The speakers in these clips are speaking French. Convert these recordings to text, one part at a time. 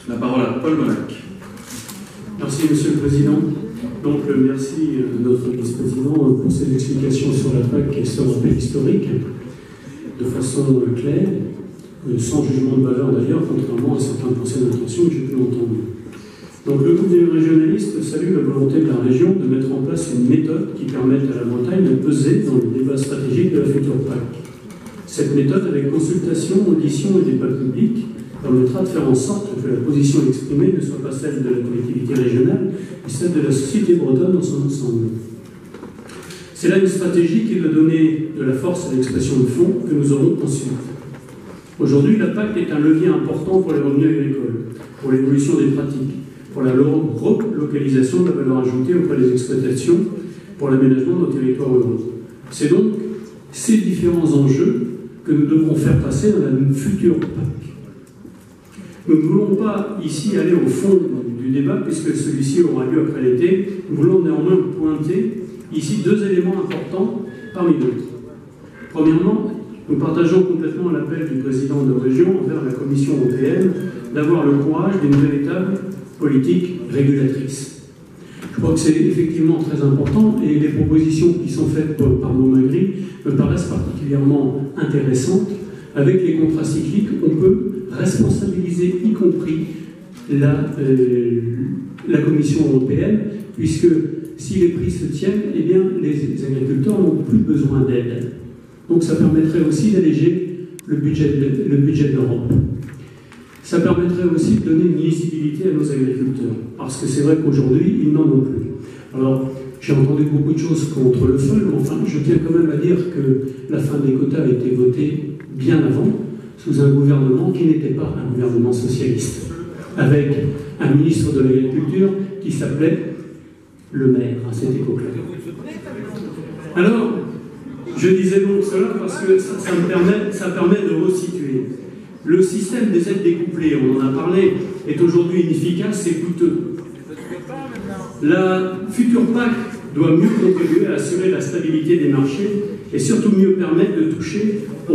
La parole à Paul Molac. Merci, Monsieur le Président. Donc, merci à notre vice-président pour ses explications sur la PAC et ce rappel historique, de façon claire, sans jugement de valeur d'ailleurs, contrairement à certains procès d'intention que j'ai pu entendre. Donc, le groupe des régionalistes salue la volonté de la région de mettre en place une méthode qui permette à la Bretagne de peser dans le débat stratégique de la future PAC. Cette méthode, avec consultation, audition et débat public, permettra de faire en sorte que la position exprimée ne soit pas celle de la collectivité régionale, mais celle de la société bretonne dans son ensemble. C'est là une stratégie qui va donner de la force à l'expression de fond que nous aurons ensuite. Aujourd'hui, la PAC est un levier important pour les revenus agricoles, pour l'évolution des pratiques, pour la relocalisation de la valeur ajoutée auprès des exploitations, pour l'aménagement de nos territoires ruraux. C'est donc ces différents enjeux que nous devrons faire passer dans la future PAC. Nous ne voulons pas ici aller au fond du débat, puisque celui-ci aura lieu après l'été. Nous voulons néanmoins pointer ici deux éléments importants parmi d'autres. Premièrement, nous partageons complètement l'appel du président de région envers la Commission européenne d'avoir le courage d'une véritable politique régulatrice. Je crois que c'est effectivement très important et les propositions qui sont faites par Montmagry me paraissent particulièrement intéressantes. Avec les contrats cycliques, on peut responsabiliser y compris la Commission européenne, puisque si les prix se tiennent, eh bien, les agriculteurs n'ont plus besoin d'aide. Donc ça permettrait aussi d'alléger le budget de l'Europe. Ça permettrait aussi de donner une lisibilité à nos agriculteurs, parce que c'est vrai qu'aujourd'hui, ils n'en ont plus. Alors, j'ai entendu beaucoup de choses contre le FEUL, mais enfin, je tiens quand même à dire que la fin des quotas a été votée bien avant, sous un gouvernement qui n'était pas un gouvernement socialiste, avec un ministre de l'Agriculture qui s'appelait Le Maire à cette époque-là. Alors, je disais donc cela parce que ça permet de resituer. Le système des aides découplées, on en a parlé, est aujourd'hui inefficace et coûteux. La future PAC doit mieux contribuer à assurer la stabilité des marchés et surtout mieux permettre de toucher un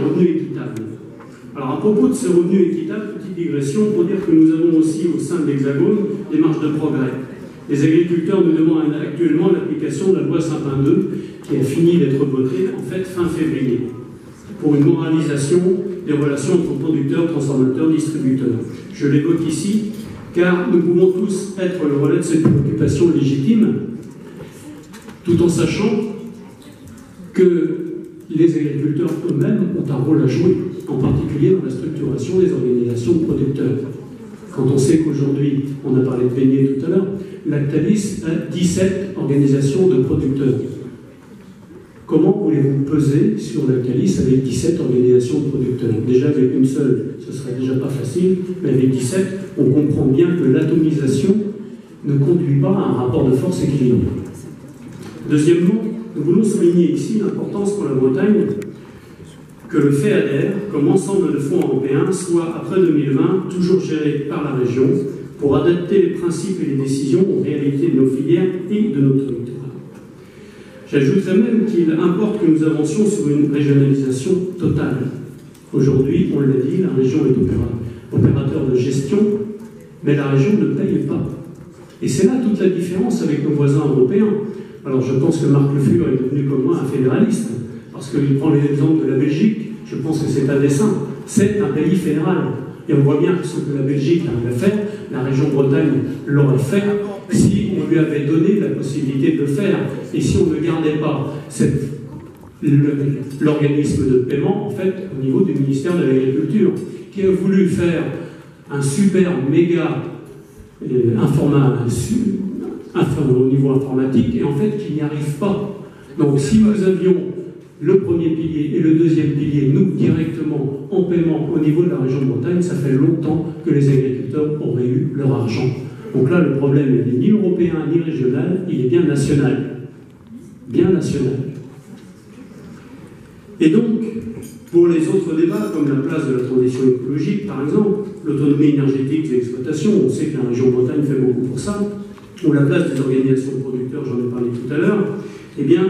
revenu équitable. Alors à propos de ce revenu équitable, petite digression pour dire que nous avons aussi au sein de l'Hexagone des marges de progrès. Les agriculteurs nous demandent actuellement l'application de la loi Sapin 2 qui a fini d'être votée en fait fin février pour une moralisation des relations entre producteurs, transformateurs, distributeurs. Je l'évoque ici car nous pouvons tous être le relais de cette préoccupation légitime tout en sachant que les agriculteurs eux-mêmes ont un rôle à jouer, en particulier dans la structuration des organisations de producteurs. Quand on sait qu'aujourd'hui, on a parlé de beignets tout à l'heure, Lactalis a 17 organisations de producteurs. Comment voulez-vous peser sur Lactalis avec 17 organisations de producteurs? Déjà, avec une seule, ce serait déjà pas facile, mais avec 17, on comprend bien que l'atomisation ne conduit pas à un rapport de force équilibré. Deuxièmement, nous voulons souligner ici l'importance pour la Bretagne que le FEADER, comme ensemble de fonds européens, soit après 2020 toujours géré par la région pour adapter les principes et les décisions aux réalités de nos filières et de notre territoire. J'ajouterais même qu'il importe que nous avancions sur une régionalisation totale. Aujourd'hui, on l'a dit, la région est opérateur de gestion, mais la région ne paye pas. Et c'est là toute la différence avec nos voisins européens. Alors je pense que Marc Le Fur est devenu comme moi un fédéraliste, parce qu'il prend l'exemple de la Belgique, je pense que c'est à dessein. C'est un pays fédéral. Et on voit bien que ce que la Belgique arrive à faire, la région Bretagne l'aurait fait si on lui avait donné la possibilité de le faire. Et si on ne gardait pas l'organisme de paiement, en fait, au niveau du ministère de l'Agriculture, qui a voulu faire un super méga au niveau informatique, et en fait, qui n'y arrive pas. Donc, si nous avions le premier pilier et le deuxième pilier, nous, directement, en paiement au niveau de la région de Bretagne, ça fait longtemps que les agriculteurs auraient eu leur argent. Donc là, le problème n'est ni européen ni régional, il est bien national. Bien national. Et donc, pour les autres débats, comme la place de la transition écologique, par exemple, l'autonomie énergétique des exploitations, on sait que la région Bretagne fait beaucoup pour ça, ou la place des organisations de producteurs, j'en ai parlé tout à l'heure, eh bien,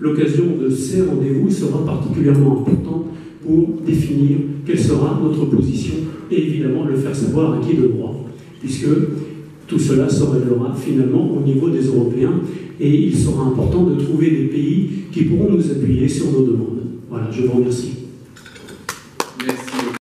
l'occasion de ces rendez-vous sera particulièrement importante pour définir quelle sera notre position et évidemment le faire savoir à qui de droit, puisque tout cela se réglera finalement au niveau des Européens et il sera important de trouver des pays qui pourront nous appuyer sur nos demandes. Voilà, je vous remercie.